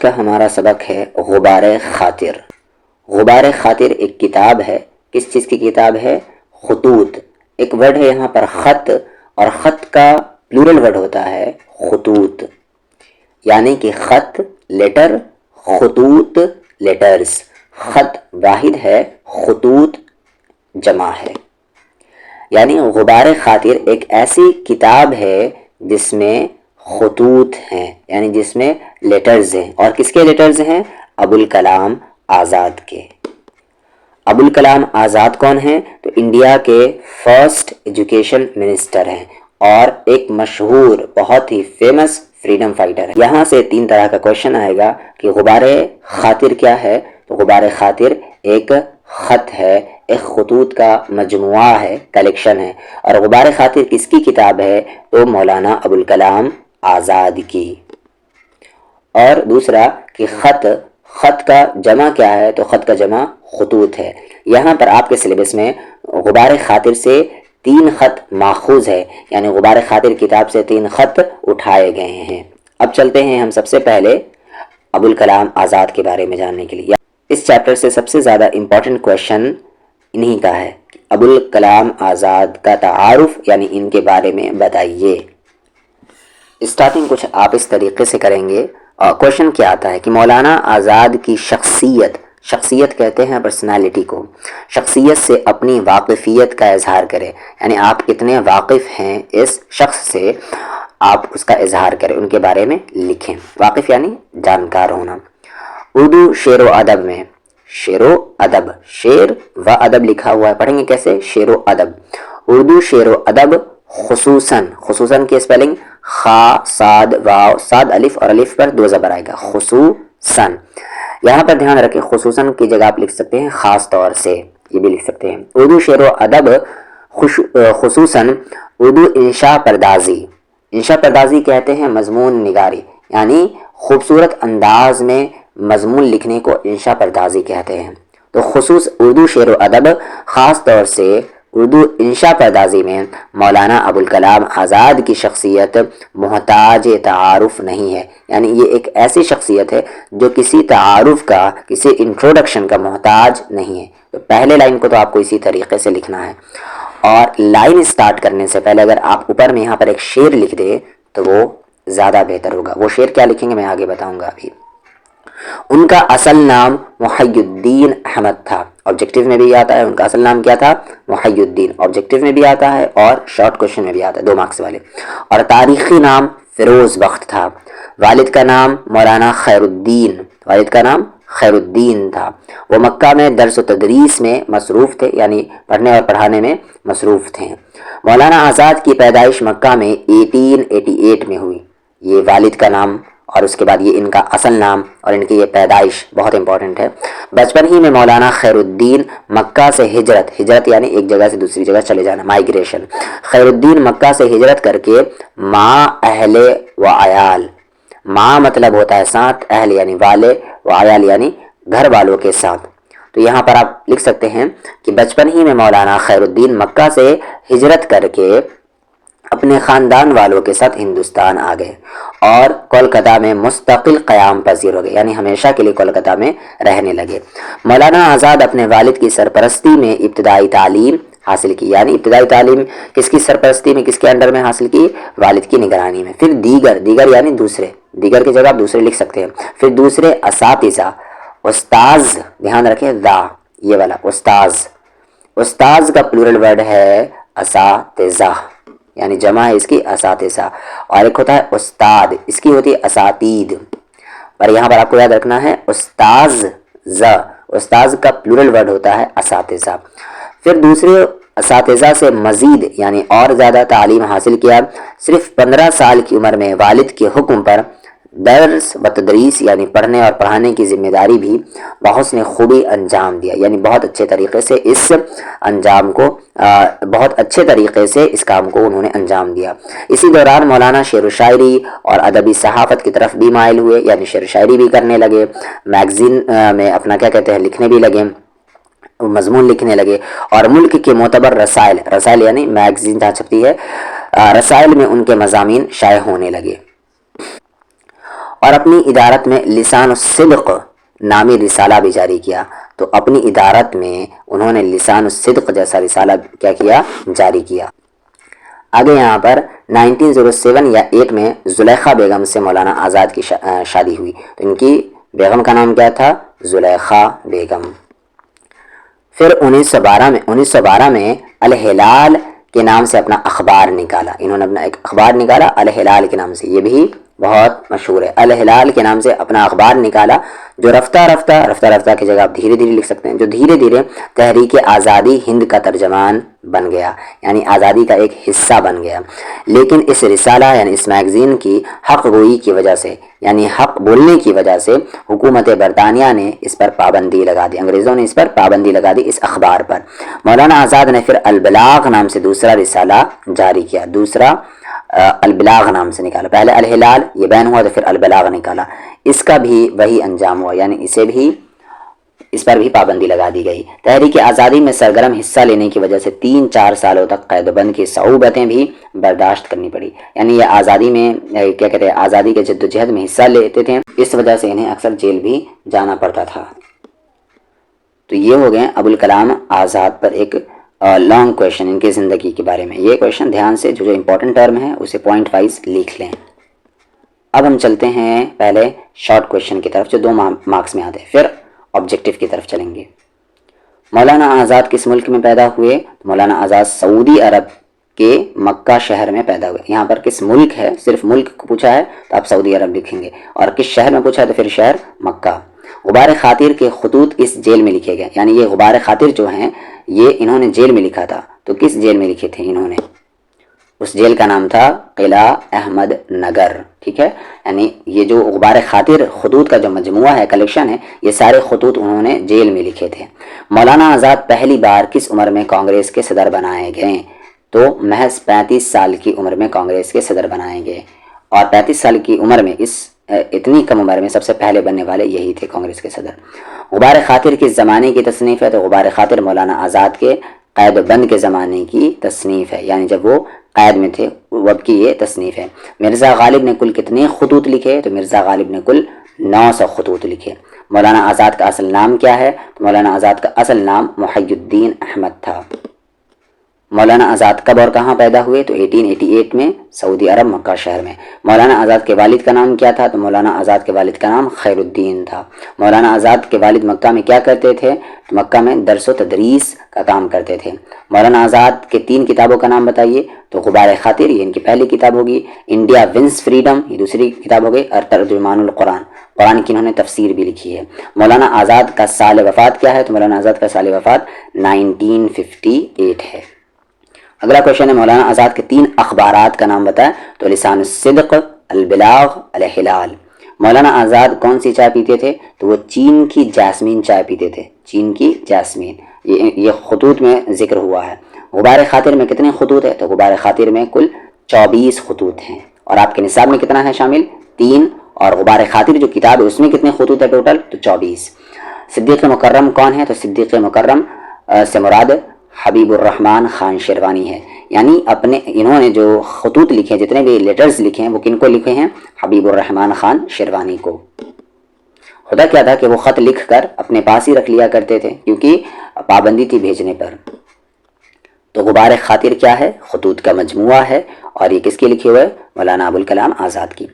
کا ہمارا سبق ہے غبار خاطر۔ غبار خاطر ایک کتاب ہے۔ کس چیز کی کتاب ہے؟ خطوط۔ ایک ورڈ ہے یہاں پر خط، اور خط کا پلورل ورڈ ہوتا ہے خطوط، یعنی کہ خط لیٹر، خطوط لیٹرز۔ خط واحد ہے، خطوط جمع ہے۔ یعنی غبار خاطر ایک ایسی کتاب ہے جس میں خطوط ہیں، یعنی جس میں لیٹرز ہیں۔ اور کس کے لیٹرز ہیں؟ ابوالکلام آزاد کے۔ ابوالکلام آزاد کون ہیں؟ تو انڈیا کے فرسٹ ایجوکیشن منسٹر ہیں اور ایک مشہور بہت ہی فیمس فریڈم فائٹر ہے۔ یہاں سے 3 طرح کا کوشچن آئے گا کہ غبار خاطر کیا ہے؟ تو غبار خاطر ایک خط ہے، ایک خطوط کا مجموعہ ہے، کلیکشن ہے۔ اور غبار خاطر کس کی کتاب ہے؟ تو مولانا ابوالکلام آزاد کی۔ اور دوسرا کہ خط کا جمع کیا ہے؟ تو خط کا جمع خطوط ہے۔ یہاں پر آپ کے سلیبس میں غبار خاطر سے 3 خط ماخوذ ہے، یعنی غبار خاطر کتاب سے 3 خط اٹھائے گئے ہیں۔ اب چلتے ہیں ہم سب سے پہلے ابوالکلام آزاد کے بارے میں جاننے کے لیے۔ اس چیپٹر سے سب سے زیادہ امپورٹنٹ کویشچن انہی کا ہے، ابوالکلام آزاد کا تعارف، یعنی ان کے بارے میں بتائیے۔ اسٹارٹنگ کچھ آپ اس طریقے سے کریں گے۔ کویشچن کیا آتا ہے کہ مولانا آزاد کی شخصیت کہتے ہیں پرسنالٹی کو، شخصیت سے اپنی واقفیت کا اظہار کرے، یعنی آپ کتنے واقف ہیں اس شخص سے، آپ اس کا اظہار کریں، ان کے بارے میں لکھیں۔ واقف یعنی جانکار ہونا۔ اردو شعر و ادب میں، شعر و ادب لکھا ہوا ہے، پڑھیں گے کیسے؟ شعر و ادب۔ اردو شعر و ادب خصوصاً کی اسپیلنگ خا صاد واو، صاد الف اور الف پر 2 زبر آئے گا، خصوصاً۔ یہاں پر دھیان رکھیں، خصوصاً کی جگہ آپ لکھ سکتے ہیں خاص طور سے، یہ بھی لکھ سکتے ہیں۔ اردو شعر و ادب خصوصاً اردو انشاء پردازی کہتے ہیں مضمون نگاری، یعنی خوبصورت انداز میں مضمون لکھنے کو انشاء پردازی کہتے ہیں۔ تو اردو شعر و ادب خاص طور سے اردو انشاء پردازی میں مولانا ابوالکلام آزاد کی شخصیت محتاج تعارف نہیں ہے، یعنی یہ ایک ایسی شخصیت ہے جو کسی تعارف کا، کسی انٹروڈکشن کا محتاج نہیں ہے۔ تو پہلے لائن کو تو آپ کو اسی طریقے سے لکھنا ہے، اور لائن سٹارٹ کرنے سے پہلے اگر آپ اوپر میں یہاں پر ایک شعر لکھ دیں تو وہ زیادہ بہتر ہوگا۔ وہ شعر کیا لکھیں گے میں آگے بتاؤں گا ابھی۔ ان کا اصل نام محی الدین احمد تھا، آبجیکٹیو میں بھی آتا ہے۔ ان کا اصل نام کیا تھا؟ محی الدین، آبجیکٹیو میں بھی آتا ہے اور شارٹ کوشچن میں بھی آتا ہے، 2 مارکس والے۔ اور تاریخی نام فیروز بخت تھا۔ والد کا نام مولانا خیر الدین تھا۔ وہ مکہ میں درس و تدریس میں مصروف تھے، یعنی پڑھنے اور پڑھانے میں مصروف تھے۔ مولانا آزاد کی پیدائش مکہ میں 1888 میں ہوئی۔ یہ والد کا نام اور اس کے بعد یہ ان کا اصل نام اور ان کی یہ پیدائش بہت امپورٹنٹ ہے۔ بچپن ہی میں مولانا خیر الدین مکہ سے ہجرت یعنی ایک جگہ سے دوسری جگہ چلے جانا، مائیگریشن۔ خیر الدین مکہ سے ہجرت کر کے ماں، اہل و عیال، ماں مطلب ہوتا ہے ساتھ، اہل یعنی والے، و عیال یعنی گھر والوں کے ساتھ۔ تو یہاں پر آپ لکھ سکتے ہیں کہ بچپن ہی میں مولانا خیر الدین مکہ سے ہجرت کر کے اپنے خاندان والوں کے ساتھ ہندوستان آ گئے اور کولکتہ میں مستقل قیام پذیر ہو گئے، یعنی ہمیشہ کے لیے کولکتہ میں رہنے لگے۔ مولانا آزاد اپنے والد کی سرپرستی میں ابتدائی تعلیم حاصل کی، یعنی ابتدائی تعلیم کس کی سرپرستی میں، کس کے انڈر میں حاصل کی؟ والد کی نگرانی میں۔ پھر دیگر یعنی دوسرے، دیگر کی جگہ آپ دوسرے لکھ سکتے ہیں۔ پھر دوسرے اساتذہ، استاذ، دھیان رکھیں یہ والا استاذ کا پلورل ورڈ ہے اساتذہ، یعنی جمع ہے اس کی اساتذہ، اور ایک ہوتا ہے استاد، اس کی ہوتی ہے اساتید، پر یہاں پر آپ کو یاد رکھنا ہے استاذ کا پلورل ورڈ ہوتا ہے اساتذہ۔ پھر دوسرے اساتذہ سے مزید یعنی اور زیادہ تعلیم حاصل کیا۔ صرف 15 سال کی عمر میں والد کے حکم پر درس و تدریس یعنی پڑھنے اور پڑھانے کی ذمہ داری بھی بحسن خوبی انجام دیا، یعنی بہت اچھے طریقے سے اس کام کو انہوں نے انجام دیا۔ اسی دوران مولانا شعر و شاعری اور ادبی صحافت کی طرف بھی مائل ہوئے، یعنی شعر و شاعری بھی کرنے لگے، میگزین میں اپنا لکھنے بھی لگے، مضمون لکھنے لگے، اور ملک کے معتبر رسائل یعنی میگزین جہاں چھپتی ہے، رسائل میں ان کے مضامین شائع ہونے لگے۔ اور اپنی ادارت میں لسان الصدق نامی رسالہ بھی جاری کیا. تو اپنی ادارت میں انہوں نے لسان الصدق جیسا رسالہ کیا کیا؟ جاری کیا. آگے یہاں پر 1907 یا 8 میں زلیخا بیگم سے مولانا آزاد کی شادی ہوئی. تو ان کی بیگم کا نام کیا تھا؟ زلیخا بیگم. پھر 1912 میں الہلال کے نام سے اپنا اخبار نکالا. انہوں نے اپنا ایک اخبار نکالا الہلال کے نام سے، یہ بھی بہت مشہور ہے. الہلال کے نام سے اپنا اخبار نکالا جو رفتہ رفتہ کی جگہ آپ دھیرے دھیرے لکھ سکتے ہیں، جو دھیرے دھیرے تحریک آزادی ہند کا ترجمان بن گیا، یعنی آزادی کا ایک حصہ بن گیا. لیکن اس رسالہ یعنی اس میگزین کی حق گوئی کی وجہ سے، یعنی حق بولنے کی وجہ سے حکومت برطانیہ نے اس پر پابندی لگا دی، انگریزوں نے اس پر پابندی لگا دی، اس اخبار پر. مولانا آزاد نے پھر البلاغ نام سے دوسرا رسالہ جاری کیا، دوسرا البلاغ نام سے نکالا. پہلے الہلال یہ بین ہوا تو پھر البلاغ نکالا. اس کا بھی وہی انجام ہوا، یعنی اس پر بھی پابندی لگا دی گئی. تحریک آزادی میں سرگرم حصہ لینے کی وجہ سے 3-4 سالوں تک قید و بند کی صعوبتیں بھی برداشت کرنی پڑی. یعنی یہ آزادی میں کیا کہتے ہیں، آزادی کے جد و جہد میں حصہ لیتے تھے، اس وجہ سے انہیں اکثر جیل بھی جانا پڑتا تھا. تو یہ ہو گئے ابوالکلام آزاد پر ایک لانگ کویشچن ان کی زندگی کے بارے میں. یہ کویشچن دھیان سے جو امپورٹنٹ ٹرم ہے اسے پوائنٹ وائز لکھ لیں. اب ہم چلتے ہیں پہلے شارٹ کویشچن کی طرف جو 2 مارکس میں آتے ہیں، پھر آبجیکٹیو کی طرف چلیں گے. مولانا آزاد کس ملک میں پیدا ہوئے؟ مولانا آزاد سعودی عرب کے مکہ شہر میں پیدا ہوئے. یہاں پر کس ملک ہے، صرف ملک کو پوچھا ہے تو آپ سعودی عرب لکھیں گے، اور کس شہر میں پوچھا ہے تو پھر شہر مکہ. غبار خاطر کے خطوط اس جیل میں لکھے گئے، یعنی یہ غبار خاطر جو ہیں یہ انہوں نے جیل میں لکھا تھا. تو کس جیل میں لکھے تھے انہوں نے؟ اس جیل کا نام تھا قلعہ احمد نگر. ٹھیک ہے، یعنی یہ جو غبار خاطر خطوط کا جو مجموعہ ہے، کلیکشن ہے، یہ سارے خطوط انہوں نے جیل میں لکھے تھے. مولانا آزاد پہلی بار کس عمر میں کانگریس کے صدر بنائے گئے؟ تو محض 35 سال کی عمر میں کانگریس کے صدر بنائے گئے. اور 35 سال کی عمر میں اتنی کم عمر میں سب سے پہلے بننے والے یہی تھے کانگریس کے صدر. غبار خاطر کس زمانے کی تصنیف ہے؟ تو غبار خاطر مولانا آزاد کے قید و بند کے زمانے کی تصنیف ہے، یعنی جب وہ قید میں تھے وقت کی یہ تصنیف ہے. مرزا غالب نے کل کتنے خطوط لکھے؟ تو مرزا غالب نے کل 900 خطوط لکھے. مولانا آزاد کا اصل نام کیا ہے؟ تو مولانا آزاد کا اصل نام محی الدین احمد تھا. مولانا آزاد کب اور کہاں پیدا ہوئے؟ تو 1888 میں سعودی عرب مکہ شہر میں. مولانا آزاد کے والد کا نام کیا تھا؟ تو مولانا آزاد کے والد کا نام خیر الدین تھا. مولانا آزاد کے والد مکہ میں کیا کرتے تھے؟ تو مکہ میں درس و تدریس کا کام کرتے تھے. مولانا آزاد کے 3 کتابوں کا نام بتائیے. تو غبار خاطر یہ ان کی پہلی کتاب ہوگی، انڈیا ونس فریڈم یہ دوسری کتاب ہو گئی، اور ترجمان القرآن، قرآن کی انہوں نے تفسیر بھی لکھی ہے. مولانا آزاد کا سال وفات کیا ہے؟ تو مولانا آزاد کا سال وفات 1958 ہے. اگلا کوشچن ہے مولانا آزاد کے 3 اخبارات کا نام بتائیں. تو لسان الصدق، البلاغ، الہلال. مولانا آزاد کون سی چائے پیتے تھے؟ تو وہ چین کی جاسمین چائے پیتے تھے، چین کی جاسمین. یہ خطوط میں ذکر ہوا ہے. غبار خاطر میں کتنے خطوط ہیں؟ تو غبار خاطر میں کل 24 خطوط ہیں. اور آپ کے نصاب میں کتنا ہے شامل؟ 3. اور غبار خاطر جو کتاب ہے اس میں کتنے خطوط ہے ٹوٹل؟ تو 24. صدیق مکرم کون ہے؟ تو صدیق مکرم سے مراد حبیب الرحمن خان شیروانی ہے. یعنی انہوں نے جو خطوط لکھے، جتنے بھی لیٹرز لکھے ہیں وہ کن کو لکھے ہیں؟ حبیب الرحمن خان شیروانی کو. ہوتا کیا تھا کہ وہ خط لکھ کر اپنے پاس ہی رکھ لیا کرتے تھے کیونکہ پابندی تھی بھیجنے پر. تو غبار خاطر کیا ہے؟ خطوط کا مجموعہ ہے. اور یہ کس کے لکھے ہوئے؟ مولانا ابوالکلام آزاد کی.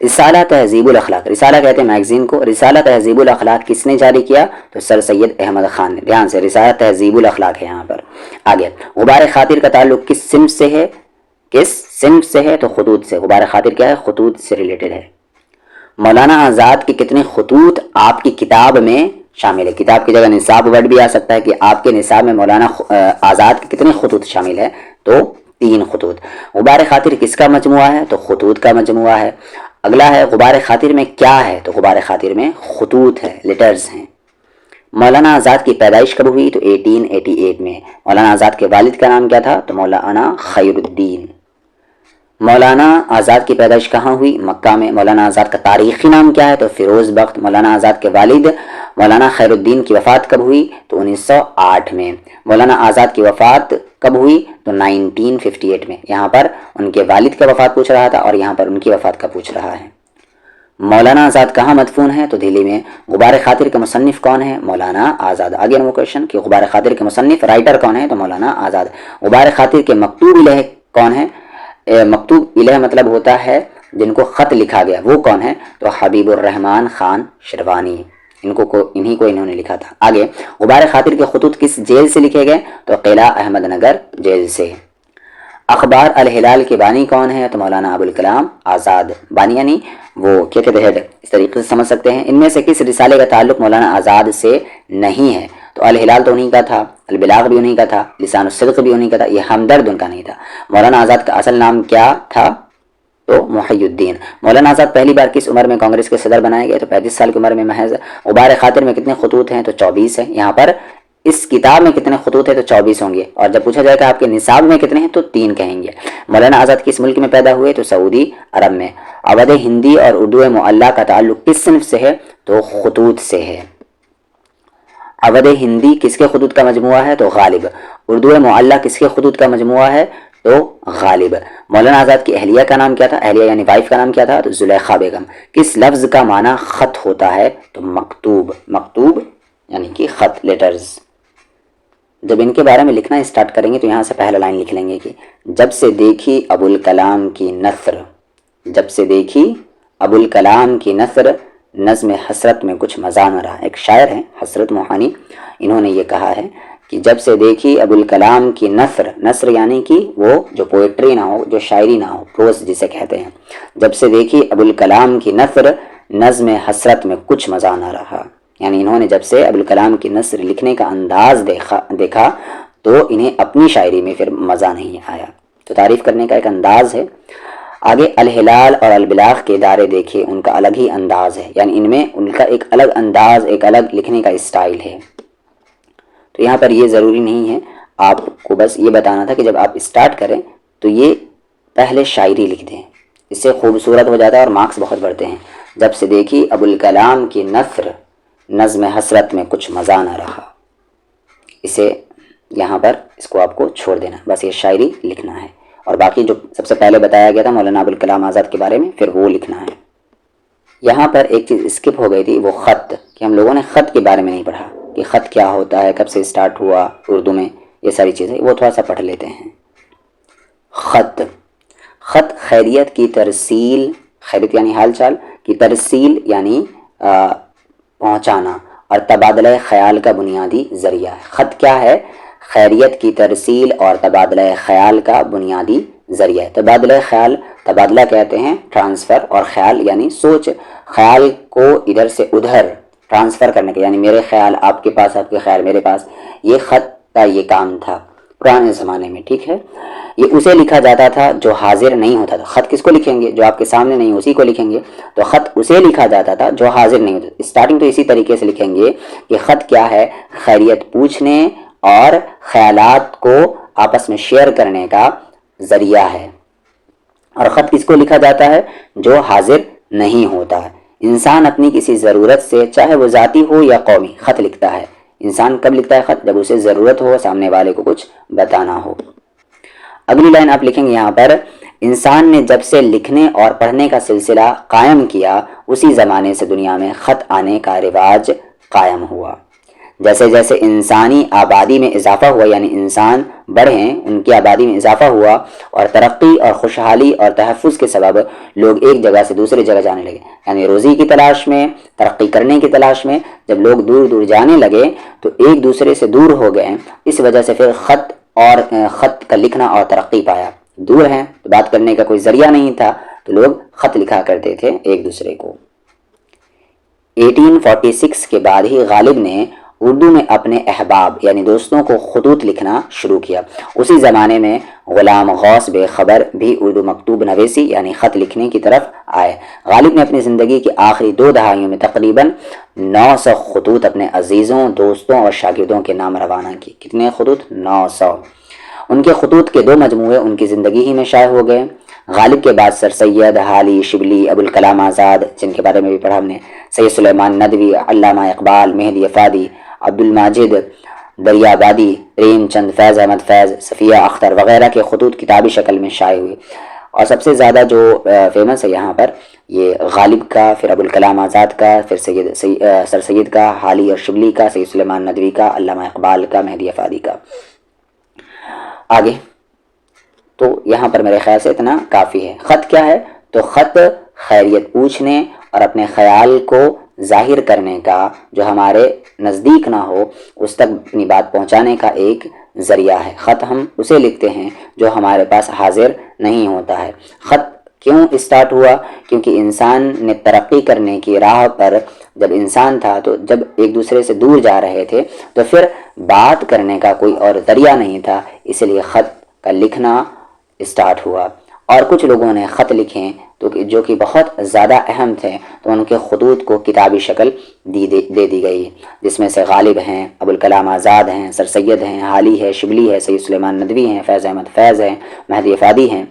رسالہ تہذیب الاخلاق، رسالہ کہتے ہیں میگزین کو. رسالہ تہذیب الاخلاق کس نے جاری کیا؟ تو سر سید احمد خان نے. دھیان سے، رسالہ تہذیب الاخلاق ہے یہاں پر. آگے غبار خاطر کا تعلق کس صنف سے ہے؟ کس صنف سے ہے؟ تو خطوط سے. غبار خاطر کیا ہے؟ خطوط سے ریلیٹڈ ہے. مولانا آزاد کے کتنے خطوط آپ کی کتاب میں شامل ہے؟ کتاب کی جگہ نصاب ورڈ بھی آ سکتا ہے کہ آپ کے نصاب میں مولانا آزاد کے کتنے خطوط شامل ہے؟ تو 3 خطوط. غبار خاطر کس کا مجموعہ ہے؟ تو خطوط کا مجموعہ ہے. اگلا ہے غبار خاطر میں کیا ہے؟ تو غبار خاطر میں خطوط ہے، لیٹرز ہیں. مولانا آزاد کی پیدائش کب ہوئی؟ تو 1888 میں. مولانا آزاد کے والد کا نام کیا تھا؟ تو مولانا خیر الدین. مولانا آزاد کی پیدائش کہاں ہوئی؟ مکہ میں. مولانا آزاد کا تاریخی نام کیا ہے؟ تو فیروز بخت. مولانا آزاد کے والد مولانا خیر الدین کی وفات کب ہوئی؟ تو 1908 میں. مولانا آزاد کی وفات کب ہوئی؟ تو 1958 میں. یہاں پر ان کے والد کا وفات پوچھ رہا تھا اور یہاں پر ان کی وفات کا پوچھ رہا ہے. مولانا آزاد کہاں مدفون ہے؟ تو دہلی میں۔ غبار خاطر کے مصنف کون ہے؟ مولانا آزاد۔ آگے وہ کوشچن کہ غبار خاطر کے مصنف رائٹر کون ہے؟ تو مولانا آزاد۔ غبار خاطر کے مکتوب الہ کون ہے؟ مکتوب الہ مطلب ہوتا ہے جن کو خط لکھا گیا، وہ کون ہے؟ تو حبیب الرحمن خان شروانی، انہوں نے لکھا تھا۔ آگے غبار خاطر کے خطوط کس جیل سے لکھے گئے؟ تو قلعہ احمد نگر جیل سے۔ اخبار الہلال کے بانی کون ہے؟ تو مولانا ابوالکلام آزاد۔ بانی یعنی وہ کیا کہتے ہیں، اس طریقے سے سمجھ سکتے ہیں۔ ان میں سے کس رسالے کا تعلق مولانا آزاد سے نہیں ہے؟ تو الہلال تو انہیں کا تھا، البلاغ بھی انہیں کا تھا، لسان الصدق بھی انہیں کا تھا، یہ ہمدرد ان کا نہیں تھا۔ مولانا آزاد کا اصل نام کیا تھا؟ تو محی الدین۔ مولانا آزاد پہلی بار کس عمر میں کانگریس کے صدر بنائے گئے؟ تو 35 سال کی عمر میں محض۔ غبار خاطر میں کتنے خطوط ہیں؟ تو 24 ہیں۔ یہاں پر اس کتاب میں کتنے خطوط ہیں؟ تو 24 ہوں گے، اور جب پوچھا جائے گا آپ کے نصاب میں کتنے ہیں تو 3 کہیں گے۔ مولانا آزاد کس ملک میں پیدا ہوئے؟ تو سعودی عرب میں۔ اودھ ہندی اور اردو معلیٰ کا تعلق کس صنف سے ہے؟ تو خطوط سے ہے۔ اودھ ہندی کس کے خطوط کا مجموعہ ہے؟ تو غالب۔ اردو معلیٰ کس کے خطوط کا مجموعہ ہے؟ تو غالب۔ مولانا آزاد کی اہلیہ کا نام کیا تھا؟ اہلیہ یعنی وائف کا نام کیا تھا؟ تو زلیخا بیگم۔ کس لفظ کا معنی خط ہوتا ہے؟ تو مکتوب۔ مکتوب یعنی کہ خط، لیٹرز۔ جب ان کے بارے میں لکھنا اسٹارٹ کریں گے تو یہاں سے پہلا لائن لکھ لیں گے کہ جب سے دیکھی ابوالکلام کی نثر، جب سے دیکھی ابوالکلام کی نثر، نظم حسرت میں کچھ مزہ نہ رہا۔ ایک شاعر ہیں حسرت موہانی، انہوں نے یہ کہا ہے کہ جب سے دیکھی ابوالکلام کی نثر، نثر یعنی کہ وہ جو پوئٹری نہ ہو، جو شاعری نہ ہو، پروز جسے کہتے ہیں، جب سے دیکھی ابوالکلام کی نثر، نظم حسرت میں کچھ مزہ نہ رہا۔ یعنی انہوں نے جب سے ابوالکلام کی نثر لکھنے کا انداز دیکھا تو انہیں اپنی شاعری میں پھر مزہ نہیں آیا۔ تو تعریف کرنے کا ایک انداز ہے۔ آگے الہلال اور البلاغ کے ادارے دیکھے، ان کا الگ ہی انداز ہے، یعنی ان میں ان کا ایک الگ انداز، ایک الگ لکھنے کا اسٹائل ہے۔ تو یہاں پر یہ ضروری نہیں ہے، آپ کو بس یہ بتانا تھا کہ جب آپ اسٹارٹ کریں تو یہ پہلے شاعری لکھ دیں، اس سے خوبصورت ہو جاتا ہے اور مارکس بہت بڑھتے ہیں۔ جب سے دیکھی ابوالکلام کی نثر، نظم حسرت میں کچھ مزہ نہ رہا، اسے یہاں پر اس کو آپ کو چھوڑ دینا، بس یہ شاعری لکھنا ہے، اور باقی جو سب سے پہلے بتایا گیا تھا مولانا ابوالکلام آزاد کے بارے میں، پھر وہ لکھنا ہے۔ یہاں پر ایک چیز اسکپ ہو گئی تھی، وہ خط، کہ ہم لوگوں نے خط کے بارے میں نہیں پڑھا کہ خط کیا ہوتا ہے، کب سے اسٹارٹ ہوا اردو میں، یہ ساری چیزیں وہ تھوڑا سا پڑھ لیتے ہیں۔ خط، خط خیریت کی ترسیل، خیریت یعنی حال چال کی ترسیل یعنی پہنچانا، اور تبادلہ خیال کا بنیادی ذریعہ ہے۔ خط کیا ہے؟ خیریت کی ترسیل اور تبادلہ خیال کا بنیادی ذریعہ ہے۔ تبادلہ خیال، تبادلہ کہتے ہیں ٹرانسفر، اور خیال یعنی سوچ، خیال کو ادھر سے ادھر ٹرانسفر کرنے کا، یعنی میرے خیال آپ کے پاس، آپ کے خیال میرے پاس، یہ خط کا یہ کام تھا پرانے زمانے میں، ٹھیک ہے۔ یہ اسے لکھا جاتا تھا جو حاضر نہیں ہوتا تھا۔ خط کس کو لکھیں گے؟ جو آپ کے سامنے نہیں، اسی کو لکھیں گے۔ تو خط اسے لکھا جاتا تھا جو حاضر نہیں ہوتا۔ اسٹارٹنگ تو اسی طریقے سے لکھیں گے کہ خط کیا ہے؟ خیریت پوچھنے اور خیالات کو آپس میں شیئر کرنے کا ذریعہ ہے۔ اور خط کس کو لکھا جاتا ہے؟ جو حاضر نہیں ہوتا ہے۔ انسان اپنی کسی ضرورت سے، چاہے وہ ذاتی ہو یا قومی، خط لکھتا ہے۔ انسان کب لکھتا ہے خط؟ جب اسے ضرورت ہو، سامنے والے کو کچھ بتانا ہو۔ اگلی لائن آپ لکھیں گے یہاں پر، انسان نے جب سے لکھنے اور پڑھنے کا سلسلہ قائم کیا، اسی زمانے سے دنیا میں خط آنے کا رواج قائم ہوا۔ جیسے جیسے انسانی آبادی میں اضافہ ہوا، یعنی انسان بڑھے، ان کی آبادی میں اضافہ ہوا، اور ترقی اور خوشحالی اور تحفظ کے سبب لوگ ایک جگہ سے دوسری جگہ جانے لگے، یعنی روزی کی تلاش میں، ترقی کرنے کی تلاش میں جب لوگ دور دور جانے لگے تو ایک دوسرے سے دور ہو گئے، اس وجہ سے پھر خط کا لکھنا اور ترقی پایا۔ دور ہیں تو بات کرنے کا کوئی ذریعہ نہیں تھا، تو لوگ خط لکھا کرتے تھے ایک دوسرے کو۔ 1846 کے بعد ہی غالب نے اردو میں اپنے احباب یعنی دوستوں کو خطوط لکھنا شروع کیا۔ اسی زمانے میں غلام غوث بے خبر بھی اردو مکتوب نویسی یعنی خط لکھنے کی طرف آئے۔ غالب نے اپنی زندگی کی آخری 2 دہائیوں میں تقریباً 900 خطوط اپنے عزیزوں، دوستوں اور شاگردوں کے نام روانہ کی۔ کتنے خطوط؟ 900۔ ان کے خطوط کے 2 مجموعے ان کی زندگی ہی میں شائع ہو گئے۔ غالب کے بعد سر سید، حالی شبلی، ابوالکلام آزاد، جن کے بارے میں بھی پڑھا ہم نے، سید سلیمان ندوی، علامہ اقبال، مہدی افادی، عبد الماجد دریابادی، پریم چند، فیض احمد فیض، صفیہ اختر وغیرہ کے خطوط کتابی شکل میں شائع ہوئے۔ اور سب سے زیادہ جو فیمس ہے یہاں پر یہ غالب کا، پھر ابوالکلام آزاد کا، پھر سر سید کا، حالی اور شبلی کا، سید سلیمان ندوی کا، علامہ اقبال کا، مہدی افادی کا۔ آگے تو یہاں پر میرے خیال سے اتنا کافی ہے۔ خط کیا ہے؟ تو خط خیریت پوچھنے اور اپنے خیال کو ظاہر کرنے کا، جو ہمارے نزدیک نہ ہو اس تک اپنی بات پہنچانے کا ایک ذریعہ ہے۔ خط ہم اسے لکھتے ہیں جو ہمارے پاس حاضر نہیں ہوتا ہے۔ خط کیوں اسٹارٹ ہوا؟ کیونکہ انسان نے ترقی کرنے کی راہ پر جب انسان تھا تو جب ایک دوسرے سے دور جا رہے تھے تو پھر بات کرنے کا کوئی اور ذریعہ نہیں تھا، اس لیے خط کا لکھنا اسٹارٹ ہوا۔ اور کچھ لوگوں نے خط لکھے تو جو کہ بہت زیادہ اہم تھے، تو ان کے خطوط کو کتابی شکل دے دی گئی، جس میں سے غالب ہیں، ابوالکلام آزاد ہیں، سر سید ہیں، حالی ہے، شبلی ہے، سید سلیمان ندوی ہیں، فیض احمد فیض ہیں، مہدی افادی ہیں۔